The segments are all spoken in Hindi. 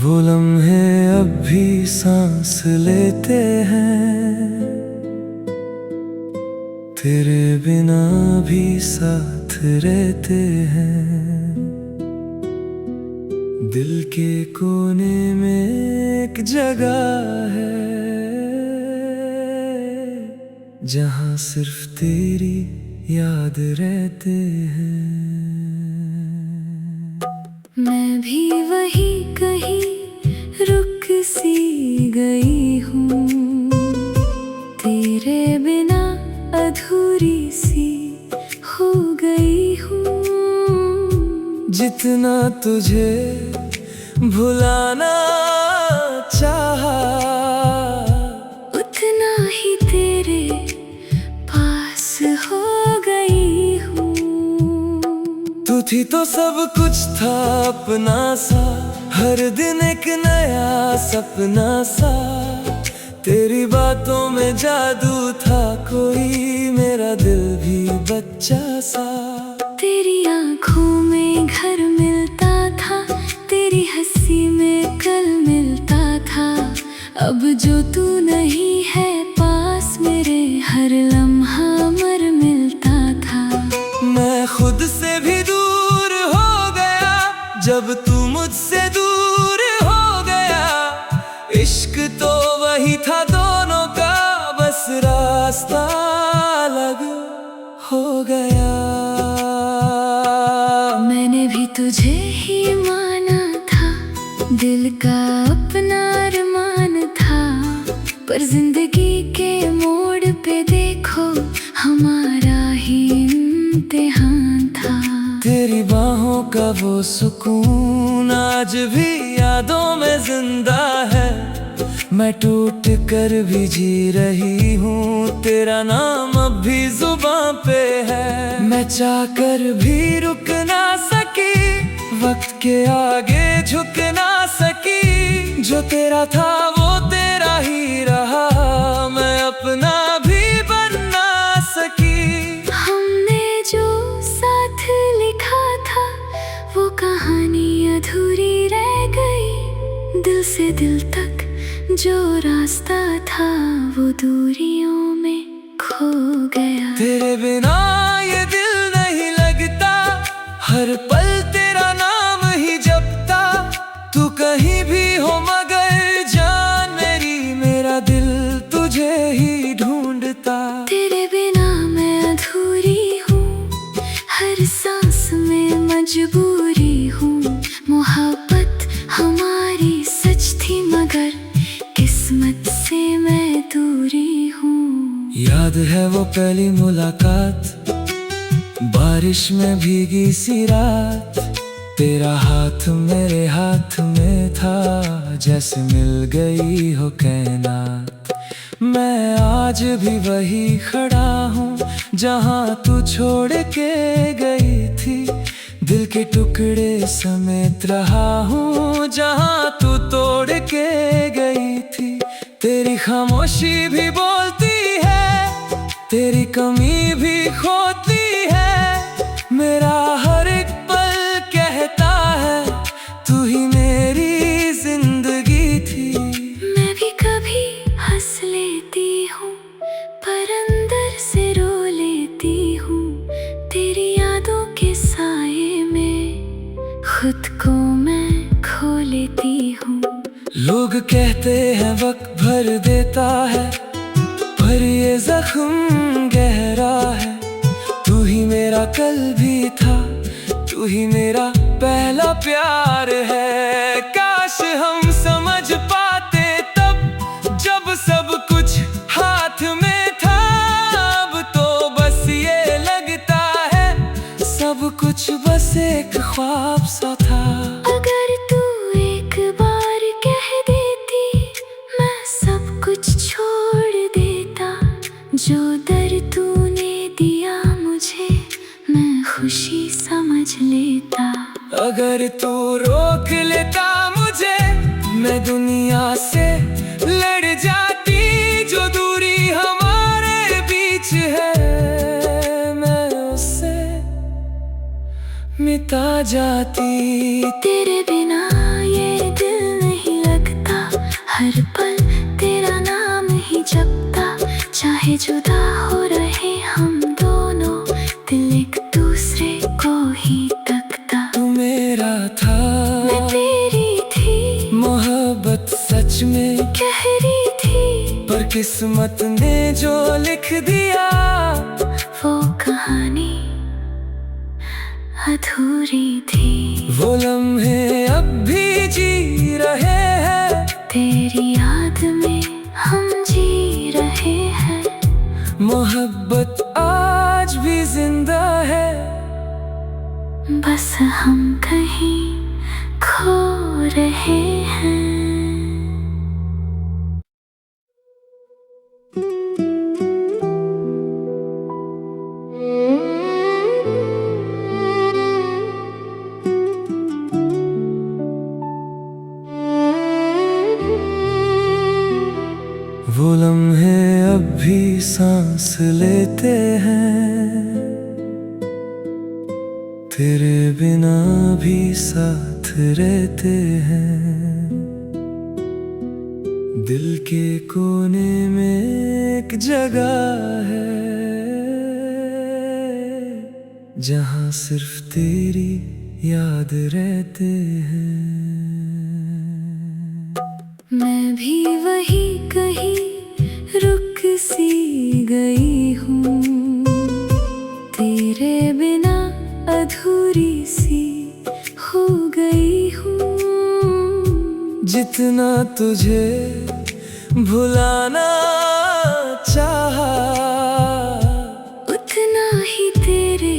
वो लम्हे अब भी सांस लेते हैं, तेरे बिना भी साथ रहते हैं। दिल के कोने में एक जगह है, जहाँ सिर्फ तेरी याद रहते हैं। मैं भी वही कहीं रुक सी गई हूँ, तेरे बिना अधूरी सी हो गई हूँ। जितना तुझे भुलाना चाहा, उतना ही तेरे पास हो गई हूँ। तू थी तो सब कुछ था अपना सा, हर दिन एक नया सपना सा। तेरी बातों में जादू था कोई, मेरा दिल भी बच्चा सा। तेरी आँखों में घर मिलता था, तेरी हंसी में कल मिलता था। अब जो तू नहीं है पास मेरे, हर लम्हा मर मिलता था। मैं खुद से भी दूर हो गया जब तू मुझसे दूर हो गया। इश्क तो वही था दोनों का, बस रास्ता अलग हो गया। मैंने भी तुझे ही माना था, दिल का अपना अरमान था। पर जिंदगी के मोड़ पे देखो, हमारा ही इम्तिहान था। तेरी बाहों का वो सुकून आज भी यादों में जिंदा है। मैं टूट कर भी जी रही हूँ, तेरा नाम अब भी जुबां पे है। मैं चाह कर भी रुक ना सकी, वक्त के आगे झुक ना सकी। जो तेरा था वो तेरा ही रहा, मैं अपना भी बन ना सकी। हमने जो साथ लिखा था, वो कहानी अधूरी रह गई। दिल से दिल तक जो रास्ता था, वो दूरियों में खो गया। तेरे बिना ये दिल नहीं लगता, हर पल तेरा नाम ही जपता। तू कहीं भी हो मगर जान मेरी, मेरा दिल तुझे ही ढूंढता। तेरे बिना मैं अधूरी हूँ, हर सांस में मजबूरी हूँ। मोहब्बत हमारी सच थी मगर किस्मत से मैं दूरी हूँ। याद है वो पहली मुलाकात, बारिश में भीगी सी रात। तेरा हाथ मेरे हाथ में था, जैसे मिल गई हो कायनात। मैं आज भी वही खड़ा हूँ, जहाँ तू छोड़ के गई थी। दिल के टुकड़े समेत रहा हूँ, जहाँ तू तोड़ के गई थी। तेरी खामोशी भी बोलती है, तेरी कमी भी खोती है। मेरा हर एक पल कहता है, तू ही मेरी जिंदगी थी। मैं भी कभी हंस लेती हूँ, पर अंदर से रो लेती हूँ। तेरी यादों के साए में खुद को मैं खो लेती हूँ। लोग कहते हैं वक्त भर देता है, पर ये जख्म गहरा है। तू ही मेरा कल भी था, तू ही मेरा पहला प्यार है। काश हम समझ पाते तब, जब सब कुछ हाथ में था। अब तो बस ये लगता है, सब कुछ बस एक ख्वाब सा था। अगर तू एक बार कह देती, मैं सब कुछ छोड़ देता। जो दर्द तूने दिया मुझे, मैं खुशी समझ लेता। अगर तू रोक लेता मुझे, मैं दुनिया से लड़ जाती। जो दूरी हमारे बीच है, मैं उससे मिटा जाती। तेरे बिना ये दिल नहीं हर पल तेरा नाम ही जपता, चाहे जुदा हो रहे हम दोनों, दिल एक दूसरे को ही तकता। तू मेरा था, मैं तेरी थी, मोहब्बत सच में गहरी थी, पर किस्मत ने जो लिख दिया वो कहानी अधूरी थी। वो लम्हे अब भी जी रहे हैं, तेरी याद में हम जी रहे हैं। मोहब्बत आज भी जिंदा है, बस हम कहीं खो रहे हैं। वो लम्हे अब भी सांस लेते हैं, तेरे बिना भी साथ रहते हैं। दिल के कोने में एक जगह है, जहाँ सिर्फ तेरी याद रहते हैं। मैं भी वही कहीं रुक सी गई हूँ, तेरे बिना अधूरी सी हो गई हूँ। जितना तुझे भुलाना चाहा, उतना ही तेरे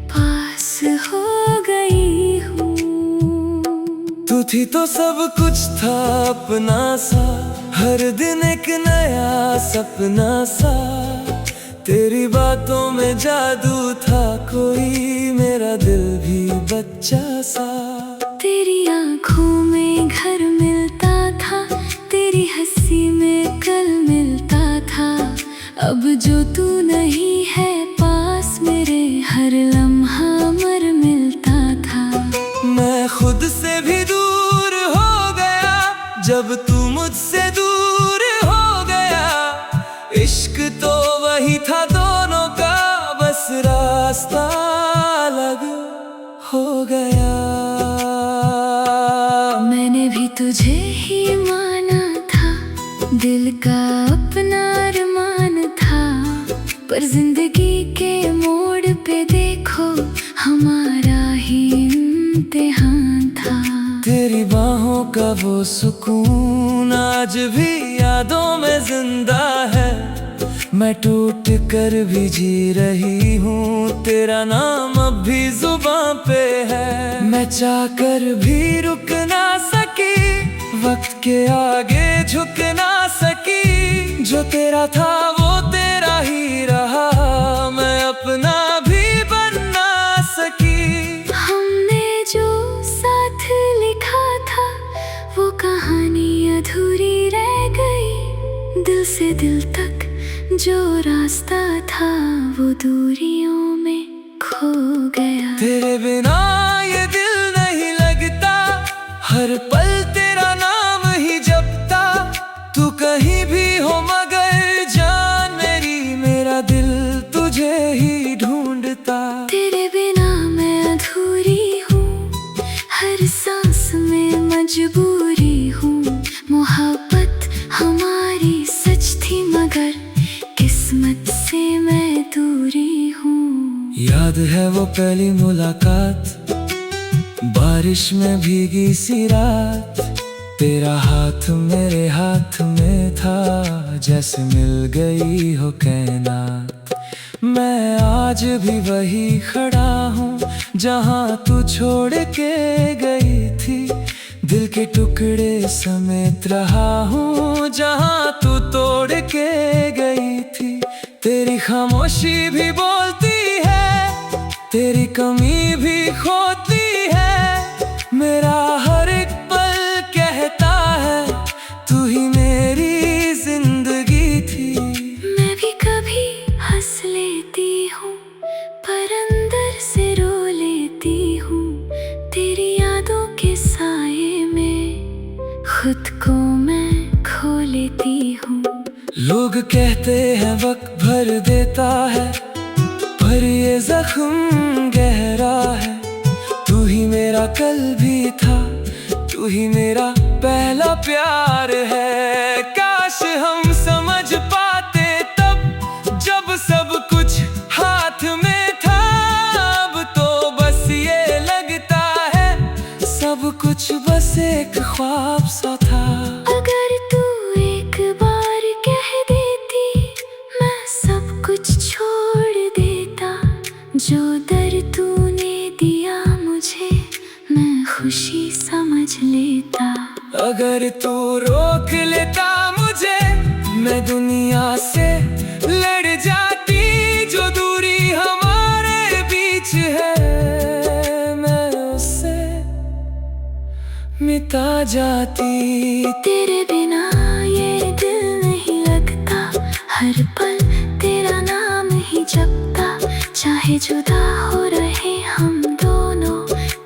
पास हो गई हूँ। तू थी तो सब कुछ था अपना सा, हर दिन एक नया सपना सा। तेरी बातों में जादू था कोई, मेरा दिल भी बच्चा सा। तेरी आँखों में घर मिलता था, तेरी हंसी में कल मिलता था। अब जो तू नहीं है पास मेरे, हर लम्हा मर मिलता था। मैं खुद से भी दूर हो गया जब तू मुझसे दूर हो गया। इश्क तो वही था दोनों का, बस रास्ता अलग हो गया। मैंने भी तुझे ही माना था, दिल का अपना अरमान था। पर जिंदगी के मोड़ पे देखो, हमारा ही इम्तिहान था। तेरी बाहों का वो सुकून आज भी यादों में जिंदा है। मैं टूट कर भी जी रही हूँ, तेरा नाम अब भी जुबां पे है। मैं चाहकर भी रुक ना सकी, वक्त के आगे झुक ना सकी। जो तेरा था वो तेरा ही रहा, मैं अपना भी बन ना सकी। हमने जो साथ लिखा था, वो कहानी अधूरी रह गई। दिल से दिल तक जो रास्ता था, वो दूरियों में खो गया। तेरे बिना ये दिल नहीं लगता, हर पल तेरा नाम ही जपता। तू कहीं भी हो मगर जान मेरी, मेरा दिल तुझे ही ढूंढता। तेरे बिना मैं अधूरी हूँ, हर सांस में मजबूरी हूँ। मोहब्बत हमारी सच थी, मगर किस्मत से मैं दूरी हूँ। याद है वो पहली मुलाकात, बारिश में भीगी सी रात। तेरा हाथ मेरे हाथ में था, जैसे मिल गई हो कायनात। मैं आज भी वही खड़ा हूँ, जहाँ तू छोड़ के गई थी। दिल के टुकड़े समेत रहा हूँ, जहाँ तू तोड़ के गई थी। तेरी खामोशी भी बोलती है, तेरी कमी भी खोती है। मेरा हर एक पल कहता है, तू ही मेरी जिंदगी थी। मैं भी कभी हंस लेती हूँ, पर अंदर से रो लेती हूँ। तेरी यादों के साए में खुद को मैं लेती हूँ। लोग कहते हैं वक्त भर देता है, पर ये जख्म गहरा है। तू ही मेरा कल भी था, तू ही मेरा पहला प्यार है। काश हम समझ पाते तब जब सब कुछ हाथ में था। अब तो बस ये लगता है सब कुछ बस एक ख्वाब सा था। अगर तू एक बार कह देती मैं सब कुछ छोड़ देता। जो दर्द तूने दिया मुझे मैं खुशी समझ लेता। अगर तू रोक लेता मुझे मैं दुनिया से लड़ जाती। जो दूरी हमारे बीच है मैं उससे मिटा जाती। तेरे बिना ये दिल नहीं लगता, हर पल तेरा नाम ही जपता। चाहे जुदा हो रहे हम दोनों,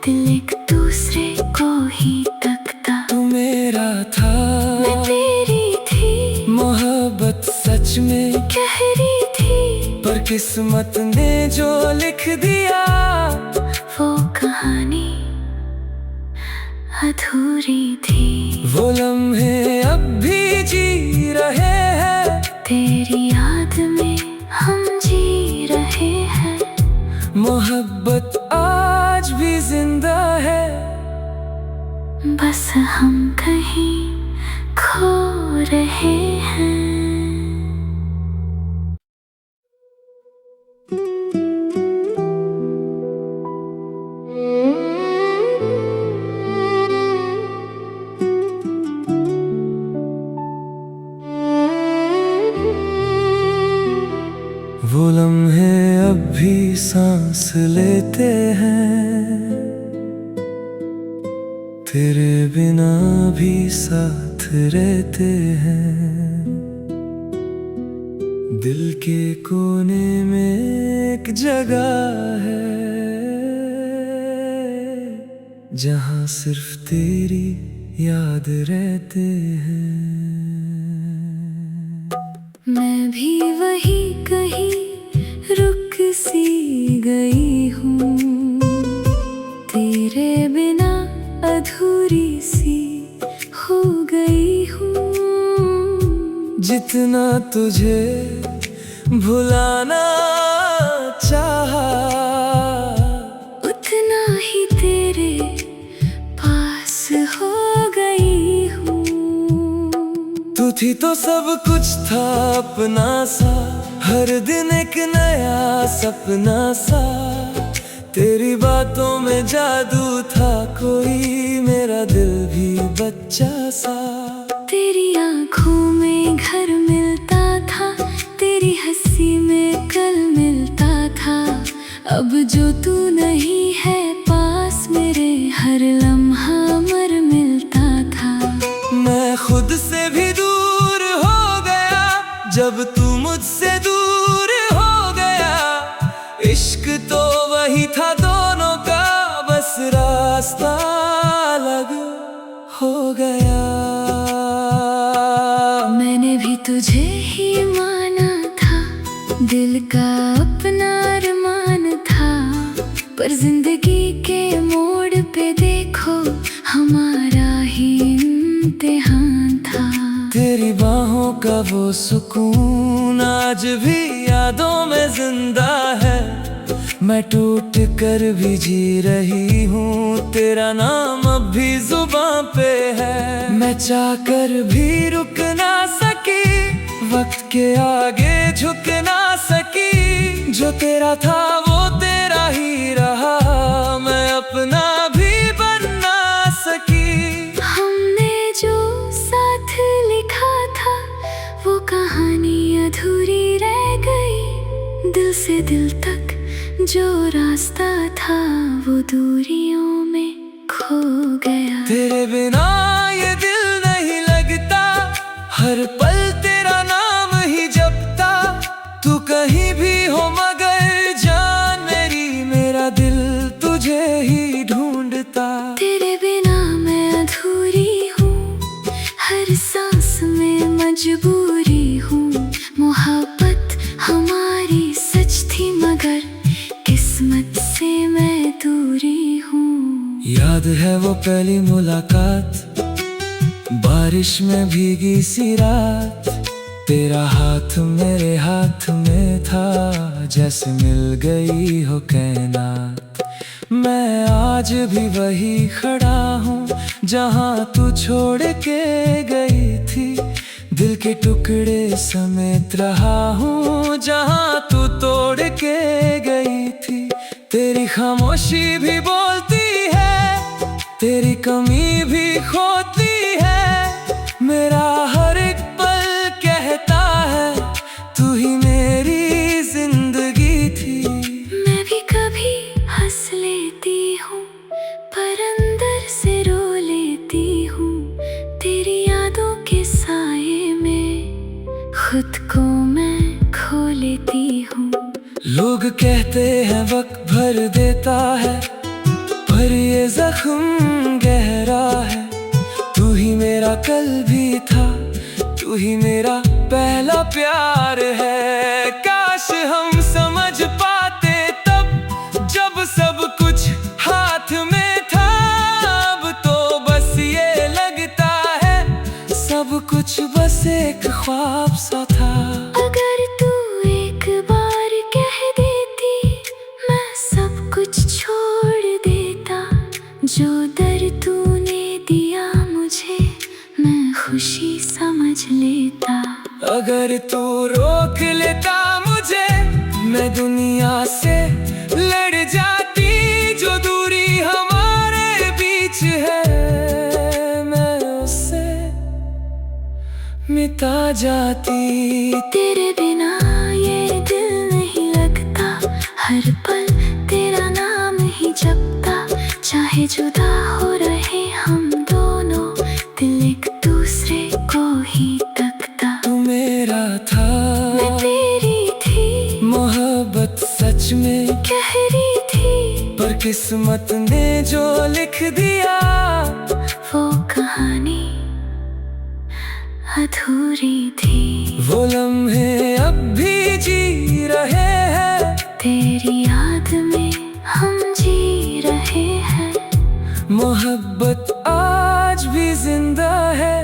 दिल एक दूसरे को ही तकता। तू मेरा था, मैं तेरी थी, मोहब्बत सच में गहरी थी। पर किस्मत ने जो लिख दिया वो कहानी अधूरी थी। वो लम्हे अब भी जी रहे हैं, तेरी याद में हम जी रहे हैं। मोहब्बत आज भी जिंदा है, बस हम कहीं खो रहे हैं। वो लम्हे अब भी सांस लेते हैं, तेरे बिना भी साथ रहते हैं। दिल के कोने में एक जगह है जहाँ सिर्फ तेरी याद रहते हैं। मैं भी वही कहीं रुक सी गई हूँ, तेरे बिना अधूरी सी हो गई हूँ। जितना तुझे भुलाना चाहा, उतना ही तेरे पास हो गई हूँ। तू थी तो सब कुछ था अपना सा, हर दिन एक नया सपना सा। तेरी बातों में जादू था कोई, मेरा दिल भी बच्चा सा। तेरी आँखों में घर मिलता था, तेरी हंसी में कल मिलता था। अब जो तू नहीं है पास मेरे, हर लम्हा मर मिलता था। मैं खुद से भी दूर हो गया जब तू मुझसे दूर हो गया। इश्क तो वही था दोनों का, बस रास्ता अलग हो गया। मैंने भी तुझे ही माना था, दिल का अपना अरमान था। पर जिंदगी के मोड़ पे देखो हमारा ही इम्तिहान था। तेरी बाहों का वो सुकून आज भी यादों में जिंदा है। मैं टूट कर भी जी रही हूँ, तेरा नाम अब भी जुबां पे है। मैं चाह कर भी रुक ना सकी, वक्त के आगे झुक ना सकी। जो तेरा था वो तेरा ही रहा, मैं अपना भी बन ना सकी। हमने जो साथ लिखा था वो कहानी अधूरी रह गई। दिल से दिल तक जो रास्ता था वो दूरियों में खो गया। तेरे बिना ये दिल नहीं लगता, हर पल तेरा नाम ही जपता। तू कहीं भी हो मगर जान मेरी, मेरा दिल तुझे ही ढूंढता। तेरे बिना मैं अधूरी हूँ, हर सांस में पहली मुलाकात, बारिश में भीगी सी रात, तेरा हाथ मेरे हाथ में था, जैसे मिल गई हो कायनात। मैं आज भी वही खड़ा हूँ जहाँ तू छोड़ के गई थी, दिल के टुकड़े समेत रहा हूँ जहाँ तू तोड़ के गई थी। तेरी खामोशी भी बोलती है, तेरी कमी भी खोती है, मेरा हर एक पल कहता है तू ही मेरी जिंदगी थी। मैं भी कभी हंस लेती हूँ पर अंदर से रो लेती हूँ, तेरी यादों के साये में खुद को मैं खो लेती हूँ। लोग कहते हैं वक्त भर देता है, पर ये जख्म गहरा है। तू ही मेरा कल भी था, तू ही मेरा पहला प्यार है। काश हम समझ पाते तब जब सब कुछ हाथ में था, अब तो बस ये लगता है सब कुछ बस एक ख्वाब सा था। अगर तू एक बार कह देती मैं सब कुछ छोड़ देता, जो दर्द तूने दिया मुझे मैं खुशी समझ लेता। अगर तू रोक लेता मुझे, मैं दुनिया से लड़ जाती, जो दूरी हमारे बीच है मैं उससे मिटा जाती। तेरे बिना ये दिल नहीं लगता, हर पल तेरा नाम ही जपता, चाहे जुदा हो रहे हम दोनों, दिल एक दूसरे को ही तकता। तू मेरा था, मैं तेरी थी, मोहब्बत सच में गहरी थी, पर किस्मत ने जो लिख दिया वो कहानी अधूरी थी। वो लम्हे अब भी जी रहे हैं, तेरी याद में हम जी रहे हैं, मोहब्बत आज भी जिंदा है,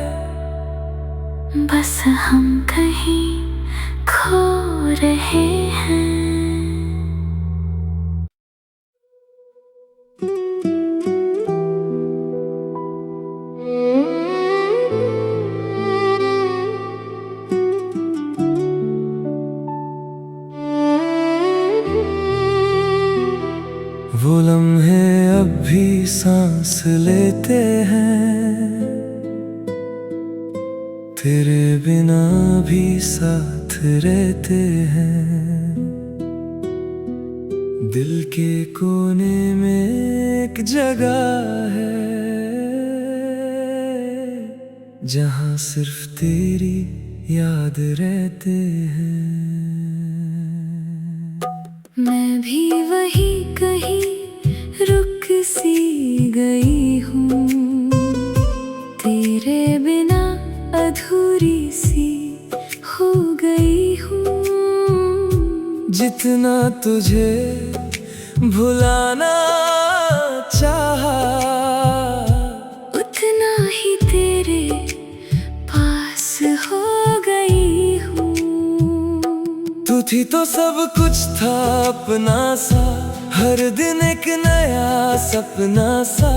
बस हम कहीं खो रहे हैं। वो लम्हे अब भी सांस लेते हैं, तेरे बिना भी साथ रहते हैं। दिल के कोने में एक जगह है, जहाँ सिर्फ तेरी याद रहते हैं। मैं भी वही कहीं रुक सी गई हूँ, तेरे बिना अधूरी सी हो गई हूँ। जितना तुझे भुलाना चाहा, उतना ही तेरे पास हो गई हूँ। तू थी तो सब कुछ था अपना सा, हर दिन एक नया सपना सा।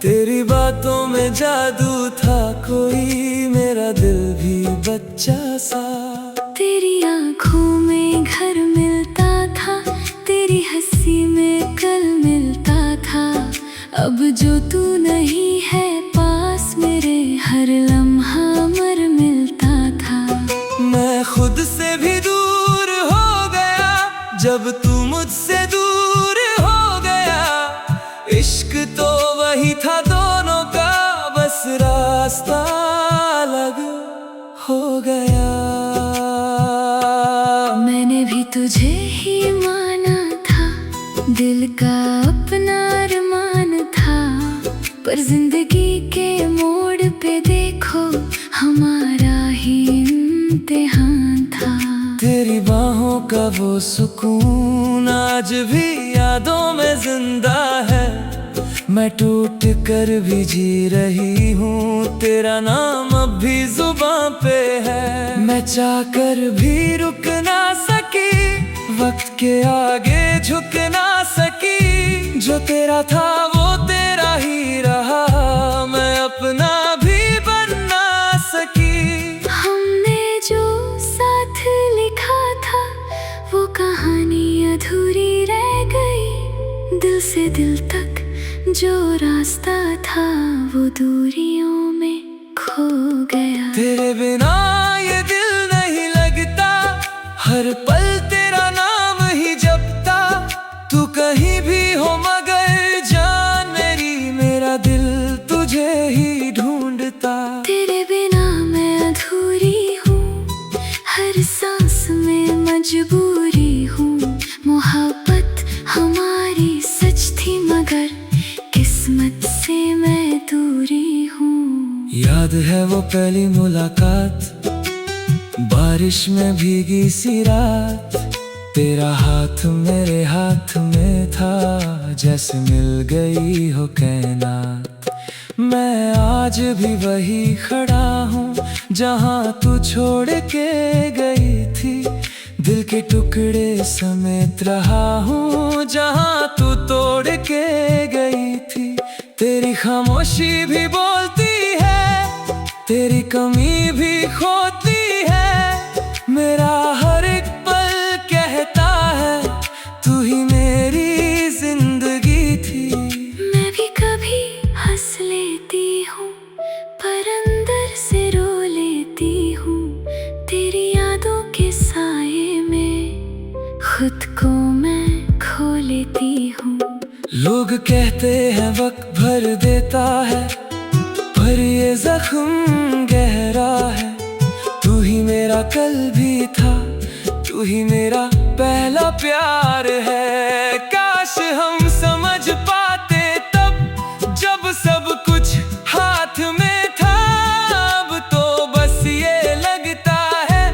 तेरी बातों में जादू था कोई, मेरा दिल भी बच्चा सा। तेरी आँखों में घर मिलता था, तेरी हंसी में कल मिलता था। अब जो तू नहीं है पास मेरे, हर लम्हा मर मिलता था। मैं खुद से भी दूर हो गया जब तू मुझसे दूर हो गया। इश्क तो वही था दोनों का, बस रास्ता अलग हो गया। मैंने भी तुझे ही माना था, दिल का अपना अरमान था, पर जिंदगी के मोड़ पे देखो हमारा ही इम्तिहान था। तेरी बाहों का वो सुकून आज भी यादों में जिंदा है, मैं टूट कर भी जी रही हूँ, तेरा नाम अब भी जुबां पे है। मैं चाहकर भी रुक ना सकी, वक्त के आगे झुक ना सकी। जो तेरा था वो तेरा ही रहा, मैं अपना भी बन ना सकी। हमने जो साथ लिखा था वो कहानी अधूरी रह गई। दिल से दिल तक जो रास्ता था वो दूरियों में खो गया। तेरे बिना ये दिल नहीं लगता, हर पल तेरा नाम ही जपता। तू कहीं भी हो मगर जान मेरी, मेरा दिल तुझे ही ढूंढता। तेरे बिना मैं अधूरी हूँ, हर सांस में मजबूरी हूँ। मोहब्बत हमारी सच थी मगर किस्मत से मैं दूरी हूँ। याद है वो पहली मुलाकात, बारिश में भीगी सी रात। तेरा हाथ मेरे हाथ में था, जैसे मिल गई हो कायनात। मैं आज भी वही खड़ा हूँ जहाँ तू छोड़ के गई थी। दिल के टुकड़े समेत रहा हूँ जहाँ तू तोड़ के गई थी। तेरी खामोशी भी बोलती है, तेरी कमी भी खोती है। मेरा हर एक पल कहता है तू ही मेरी जिंदगी थी। मैं भी कभी हंस लेती हूँ पर अंदर से रो लेती हूँ। तेरी यादों के साए में खुद को मैं खो लेती हूँ। लोग कहते हैं वक्त भर देता है, पर ये जख्म गहरा है। तू ही मेरा कल भी था, तू ही मेरा पहला प्यार है। काश हम समझ पाते तब जब सब कुछ हाथ में था। अब तो बस ये लगता है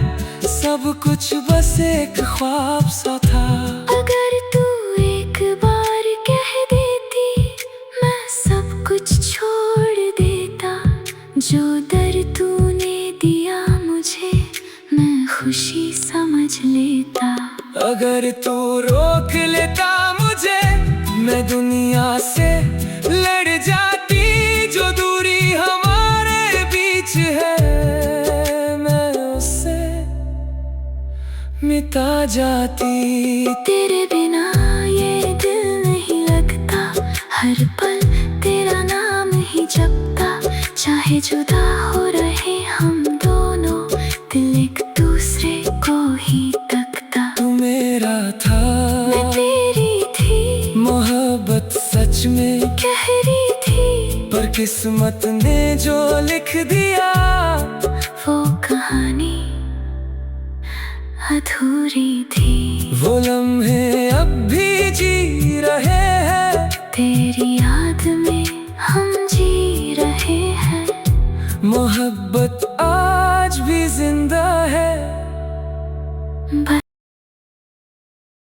सब कुछ बस एक ख्वाब सा था। अगर तू एक बार कह देती मैं सब कुछ छोड़ देता। जो दर्द तूने दिया मुझे मैं खुशी समझ लेता। अगर तू रोक लेता मुझे मैं दुनिया से लड़ जाती। जो दूरी हमारे बीच है मैं उससे मिटा जाती। तेरे बिना ये दिल नहीं लगता, हर पल तेरा नाम ही जपता। चाहे जुदा हो रहे हम दोनों, दिल एक दूसरे को ही तकता। तू मेरा था, मैं तेरी थी, मोहब्बत सच में गहरी थी। पर किस्मत ने जो लिख दिया वो कहानी अधूरी थी। वो लम्हे अब भी जी रहे हैं, तेरी याद में हम जी रहे हैं। मोहब्बत आज भी जिंदा है।